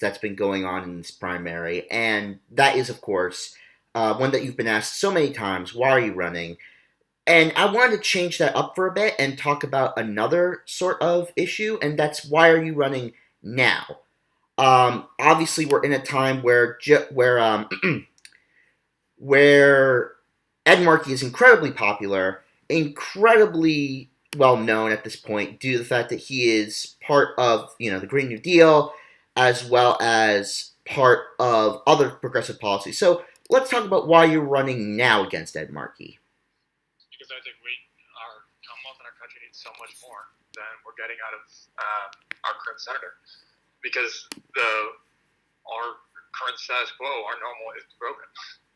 that's been going on in this primary, and that is, of course, one that you've been asked so many times, why are you running? And I wanted to change that up for a bit and talk about another sort of issue, and that's why are you running now? Obviously, we're in a time where Ed Markey is incredibly popular, incredibly well known at this point due to the fact that he is part of the Green New Deal as well as part of other progressive policies. So let's talk about why you're running now against Ed Markey. Because I think our Commonwealth and our country needs so much more than we're getting out of our current senator. Because our current status quo, our normal, is broken.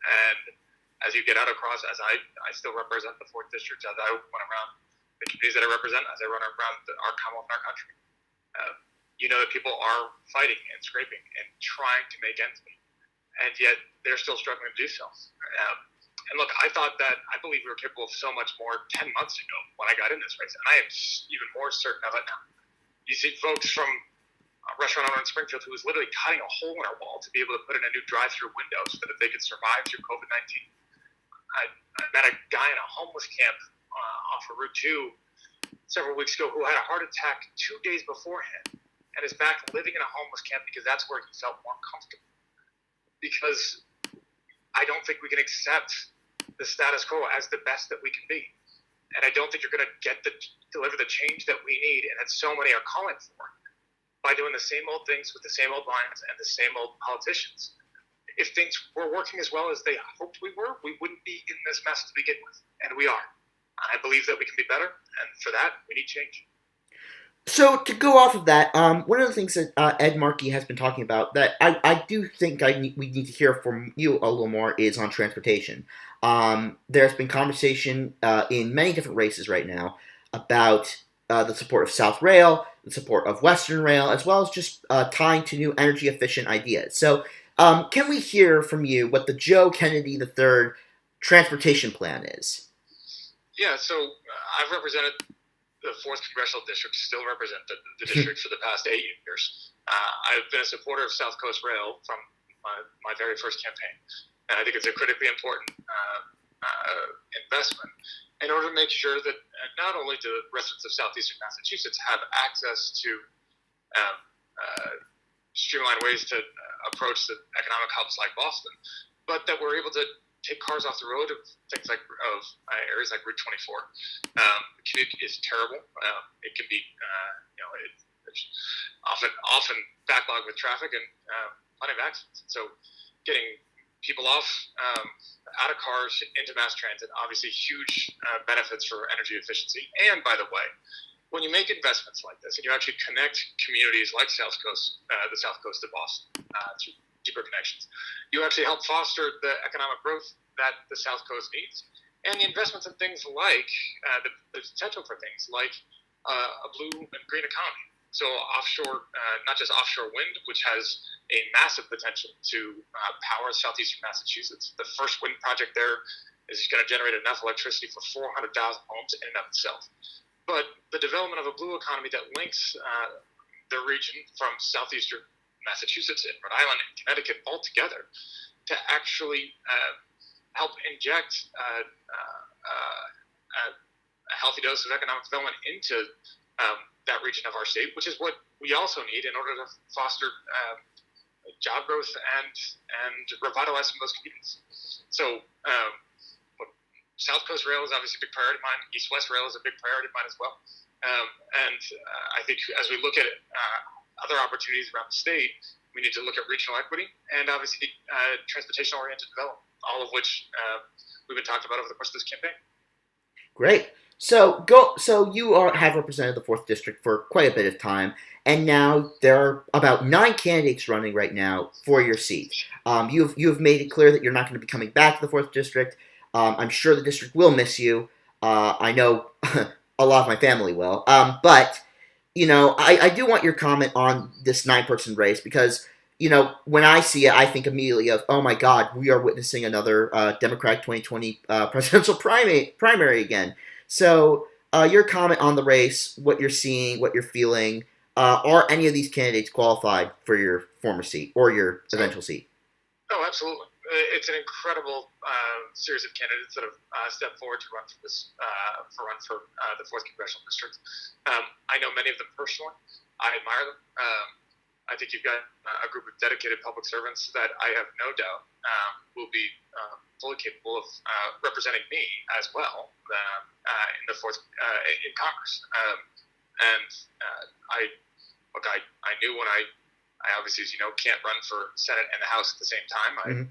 And as you get out across, as I still represent the 4th District, as I went around the communities that I represent, as I run around our Commonwealth and our country, you know that people are fighting and scraping and trying to make ends meet. And yet they're still struggling to do so. And look, I believe we were capable of so much more 10 months ago when I got in this race. And I am even more certain of it now. You see folks from a restaurant owner in Springfield who was literally cutting a hole in our wall to be able to put in a new drive-through window so that they could survive through COVID-19. I met a guy in a homeless camp off of Route 2 several weeks ago who had a heart attack 2 days beforehand and is back living in a homeless camp because that's where he felt more comfortable. Because I don't think we can accept the status quo as the best that we can be. And I don't think you're going to deliver the change that we need and that so many are calling for by doing the same old things with the same old lines and the same old politicians. If things were working as well as they hoped we were, we wouldn't be in this mess to begin with. And we are. I believe that we can be better, and for that, we need change. So to go off of that, one of the things that Ed Markey has been talking about that I do think we need to hear from you a little more is on transportation. There's been conversation in many different races right now about the support of South Rail, the support of Western Rail, as well as just tying to new energy-efficient ideas. So can we hear from you what the Joe Kennedy III transportation plan is? Yeah, so I've represented the 4th Congressional District, still represent the district for the past 8 years. I've been a supporter of South Coast Rail from my very first campaign. And I think it's a critically important investment in order to make sure that not only do residents of southeastern Massachusetts have access to streamlined ways to approach the economic hubs like Boston, but that we're able to take cars off the road of things like areas like Route 24. The commute is terrible. It can be, it's often backlogged with traffic and plenty of accidents. So getting people out of cars into mass transit, obviously huge benefits for energy efficiency. And by the way, when you make investments like this and you actually connect communities like the South Coast of Boston through deeper connections, you actually help foster the economic growth that the South Coast needs. And the investments in things like the potential for things like a blue and green economy. So offshore, not just offshore wind, which has a massive potential to power southeastern Massachusetts. The first wind project there is going to generate enough electricity for 400,000 homes in and of itself. But the development of a blue economy that links the region from southeastern Massachusetts and Rhode Island and Connecticut all together to actually help inject a healthy dose of economic development into that region of our state, which is what we also need in order to foster job growth and revitalize some of those communities. So South Coast Rail is obviously a big priority of mine. East-West Rail is a big priority of mine as well. And I think as we look at other opportunities around the state, we need to look at regional equity and obviously transportation-oriented development, all of which we've been talking about over the course of this campaign. Great. So you have represented the 4th District for quite a bit of time, and now there are about 9 candidates running right now for your seat. You've made it clear that you're not going to be coming back to the 4th District. I'm sure the district will miss you. I know a lot of my family will. But, I do want your comment on this 9-person race because, when I see it, I think immediately of, oh my God, we are witnessing another Democratic 2020 presidential primary again. So your comment on the race, what you're seeing, what you're feeling, are any of these candidates qualified for your former seat or your Oh, eventual seat? oh, absolutely. It's an incredible series of candidates that have stepped forward to run for the fourth congressional district. I know many of them personally. I admire them. I think you've got a group of dedicated public servants that I have no doubt will be fully capable of representing me as well in the fourth in Congress. And I knew when I obviously, as you know, can't run for Senate and the House at the same time. I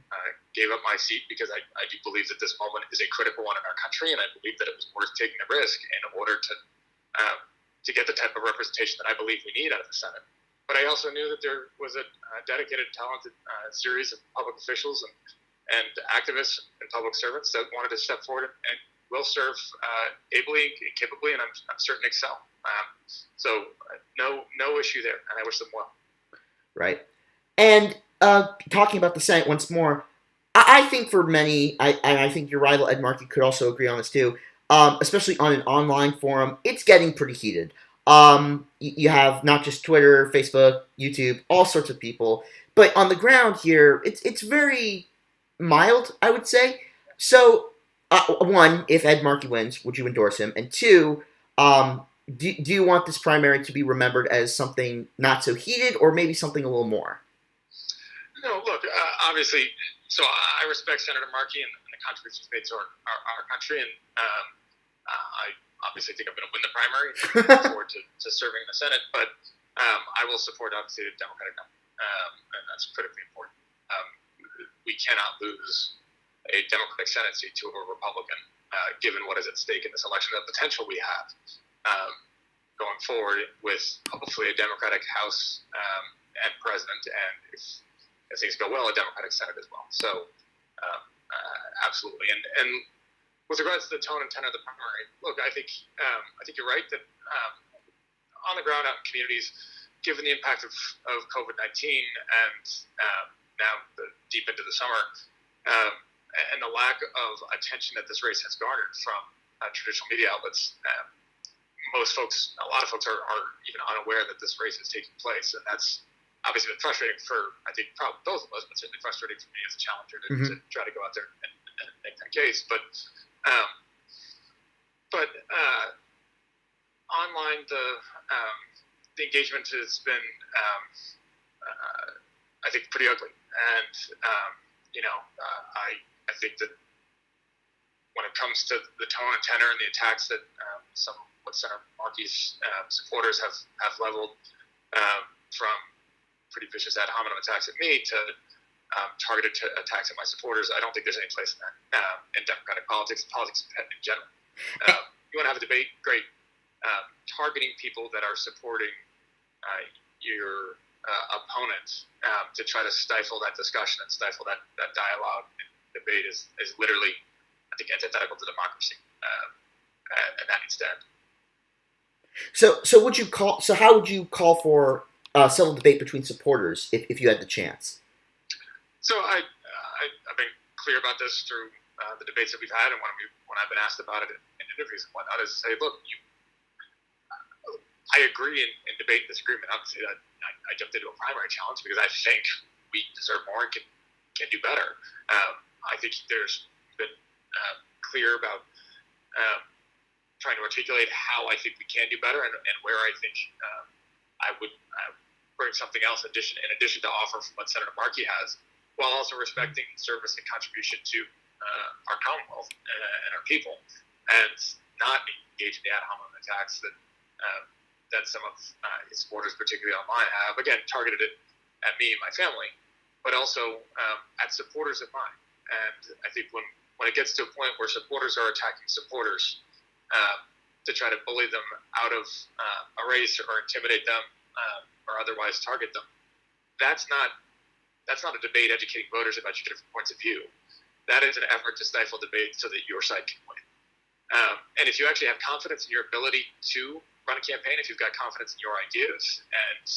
gave up my seat because I do believe that this moment is a critical one in our country, and I believe that it was worth taking the risk in order to get the type of representation that I believe we need out of the Senate. But I also knew that there was a dedicated, talented series of public officials and activists and public servants that wanted to step forward and will serve ably, capably, and I'm certain excel. No issue there, and I wish them well. Right. And talking about the Senate once more, I think for many, I think your rival Ed Markey could also agree on this too. Especially on an online forum, it's getting pretty heated. You have not just Twitter, Facebook, YouTube, all sorts of people, but on the ground here, it's very mild, I would say. So, one, if Ed Markey wins, would you endorse him? And two, do you want this primary to be remembered as something not so heated, or maybe something a little more? No, look, obviously, so I respect Senator Markey and the contributions made to our country, and I obviously think I'm going to win the primary. I look forward to serving in the Senate, but I will support, obviously, the Democratic nominee, and that's critically important. We cannot lose a Democratic Senate seat to a Republican, given what is at stake in this election, the potential we have going forward with hopefully a Democratic House and President, and if things go well, a Democratic Senate as well. So, absolutely. And with regards to the tone and tenor of the primary, look, I think you're right that on the ground out in communities, given the impact of COVID-19 and now deep into the summer, and the lack of attention that this race has garnered from traditional media outlets, a lot of folks are even unaware that this race is taking place, and that's obviously been frustrating for, I think, probably both of us, but certainly frustrating for me as a challenger to try to go out there and make that case. But online, the engagement has been, I think, pretty ugly, and I think that when it comes to the tone and tenor and the attacks that what Senator Markey's supporters have leveled, from pretty vicious ad hominem attacks at me to targeted attacks at my supporters, I don't think there's any place in that in democratic politics and politics in general. You want to have a debate? Great. Targeting people that are supporting your opponent to try to stifle that discussion and stifle that dialogue and debate is literally, I think, antithetical to democracy, and that needs to end. So how would you call for civil debate between supporters if you had the chance? So I've been clear about this through the debates that we've had, and when I've been asked about it in interviews and whatnot, is to say, look, I agree in debate and disagreement. Obviously, I jumped into a primary challenge because I think we deserve more and can do better. I think there's been clear about trying to articulate how I think we can do better and where I think I would bring something else in addition to offer from what Senator Markey has, while also respecting service and contribution to our Commonwealth and our people, and not engage in the ad hominem attacks that some of his supporters, particularly online, have, again, targeted it at me and my family, but also at supporters of mine. And I think when it gets to a point where supporters are attacking supporters to try to bully them out of a race or intimidate them or otherwise target them, that's not a debate educating voters about your different points of view. That is an effort to stifle debate so that your side can win. And if you actually have confidence in your ability to run a campaign, if you've got confidence in your ideas and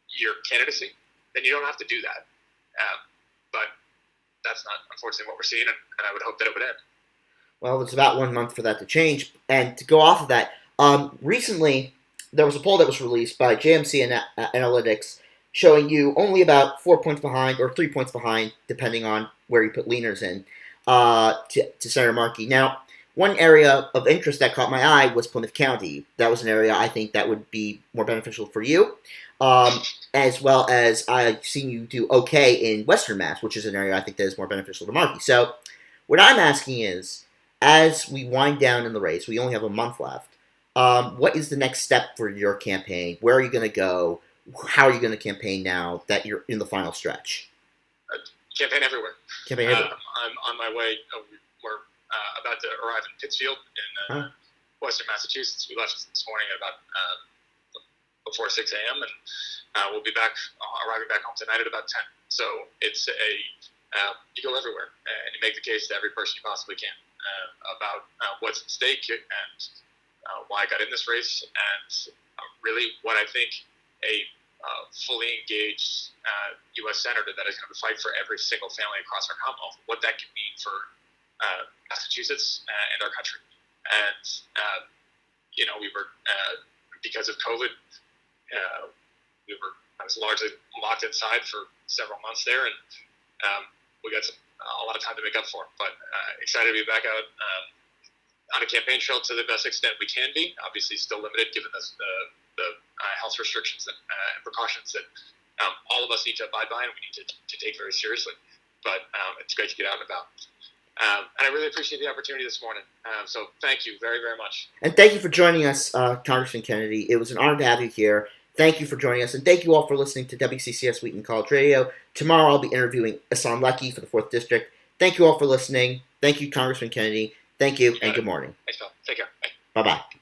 your candidacy, then you don't have to do that. But that's not, unfortunately, what we're seeing, and I would hope that it would end. Well, it's about 1 month for that to change. And to go off of that, recently, there was a poll that was released by JMC Analytics showing you only about 4 points behind or 3 points behind, depending on where you put leaners in, to Senator Markey. Now, one area of interest that caught my eye was Plymouth County. That was an area I think that would be more beneficial for you, as well as I've seen you do okay in Western Mass, which is an area I think that is more beneficial to Markey. So, what I'm asking is, as we wind down in the race, we only have a month left. What is the next step for your campaign? Where are you going to go? How are you going to campaign now that you're in the final stretch? Campaign everywhere. Campaign everywhere. I'm on my way. We're about to arrive in Pittsfield in Western Massachusetts. We left this morning at about before 6 a.m. and we'll be arriving back home tonight at about 10. So it's you go everywhere and you make the case to every person you possibly can about what's at stake and why I got in this race and really what I think a fully engaged U.S. senator that is going to fight for every single family across our Commonwealth, what that can mean for Massachusetts and our country. And, we were, because of COVID, I was largely locked inside for several months there, and we got a lot of time to make up for. But excited to be back out on a campaign trail to the best extent we can be. Obviously, still limited given the health restrictions and precautions that all of us need to abide by and we need to take very seriously. But it's great to get out and about. And I really appreciate the opportunity this morning. So thank you very, very much. And thank you for joining us, Congressman Kennedy. It was an honor to have you here. Thank you for joining us, and thank you all for listening to WCCS Wheaton College Radio. Tomorrow I'll be interviewing Asan Lecky for the 4th District. Thank you all for listening. Thank you, Congressman Kennedy. Thank you, and good morning. Thanks, Phil. Take care. Bye. Bye-bye.